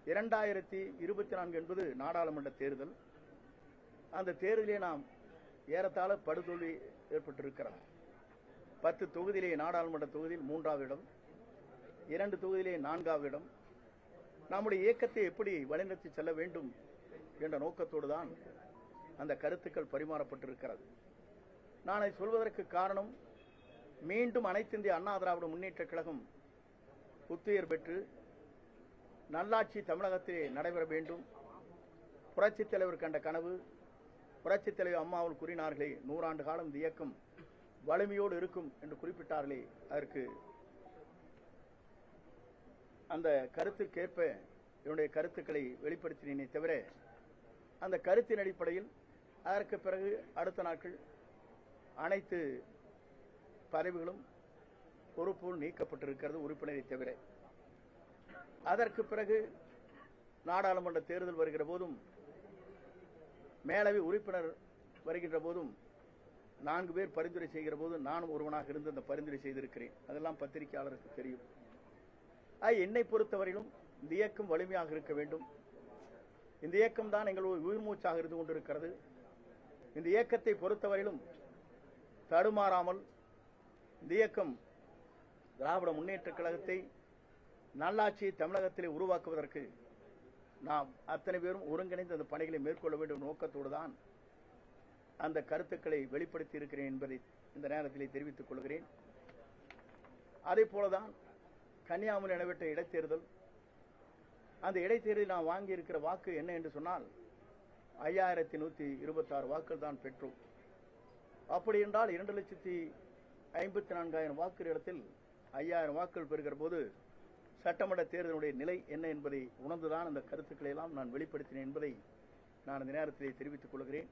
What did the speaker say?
2024 என்பது நாடாளுமன்ற தேர்தல். அந்த தேர்தலிலே நாம் ஏறத்தாழ படுதோல்வி ஏற்பட்டிருக்கிறது. 10 தொகுதியிலே நாடாளுமன்ற தொகுதியில் 3வது இடம், 2 தொகுதியிலே 4வது இடம். நம்முடைய இயக்கத்தை எப்படி வழிநடத்தி செல்ல வேண்டும் என்ற நோக்கத்தோடு தான் அந்த கருத்துக்கள் பரிமாறப்பட்டிருக்கிறது. நான் அதை சொல்வதற்கு காரணம், மீண்டும் அனைத்து இந்திய அண்ணா திராவிட முன்னேற்ற கழகம் புத்துயிர் பெற்று நல்லாட்சி தமிழகத்திலே நடைபெற வேண்டும். புரட்சித் தலைவர் கண்ட கனவு, புரட்சித் தலைவர் அம்மாவில் கூறினார்களே, 100 ஆண்டு காலம் இந்த இயக்கம் வலிமையோடு இருக்கும் என்று குறிப்பிட்டார்களே, அதற்கு அந்த கருத்துக்கேற்ப என்னுடைய கருத்துக்களை வெளிப்படுத்தினேனே தவிர, அந்த கருத்தின் அடிப்படையில் அதற்கு பிறகு அடுத்த நாட்கள் அனைத்து பதவிகளும் பொறுப்புகள் நீக்கப்பட்டிருக்கிறது, உறுப்பினரை தவிர. அதற்கு பிறகு நாடாளுமன்ற தேர்தல் வருகிற போதும், மேலவை உறுப்பினர் வருகின்ற போதும் 4 பேர் பரிந்துரை செய்கிற போது நானும் ஒருவனாக இருந்து அந்த பரிந்துரை செய்திருக்கிறேன். அதெல்லாம் பத்திரிகையாளருக்கு தெரியும். என்னை பொறுத்தவரையிலும் இந்த இயக்கம் வலிமையாக இருக்க வேண்டும். இந்த இயக்கம் தான் எங்களுடைய உயிர் மூச்சாக இருந்து கொண்டிருக்கிறது. இந்த இயக்கத்தை பொறுத்தவரையிலும் தடுமாறாமல் இந்த இயக்கம் திராவிட முன்னேற்ற கழகத்தை நல்லாட்சியை தமிழகத்திலே உருவாக்குவதற்கு நாம் அத்தனை பேரும் ஒருங்கிணைந்து அந்த பணிகளை மேற்கொள்ள வேண்டும் நோக்கத்தோடு தான் அந்த கருத்துக்களை வெளிப்படுத்தி இருக்கிறேன் என்பதை இந்த நேரத்திலே தெரிவித்துக் கொள்கிறேன். அதே போலதான் கன்னியாகுமரி நடைபெற்ற இடைத்தேர்தல். அந்த இடைத்தேர்தலில் நாம் வாங்கி இருக்கிற வாக்கு என்ன என்று சொன்னால் 5126 வாக்குகள் தான் பெற்றோம். அப்படி என்றால் 2,54,000 வாக்குகள் இடத்தில் 5000 வாக்குகள் பெறுகிற போது சட்டமன்ற தேர்தலுடைய நிலை என்ன என்பதை உணர்ந்துதான் அந்த கருத்துக்களை எல்லாம் நான் வெளிப்படுத்தினேன் என்பதை நான் இந்த நேரத்திலே தெரிவித்துக் கொள்கிறேன்.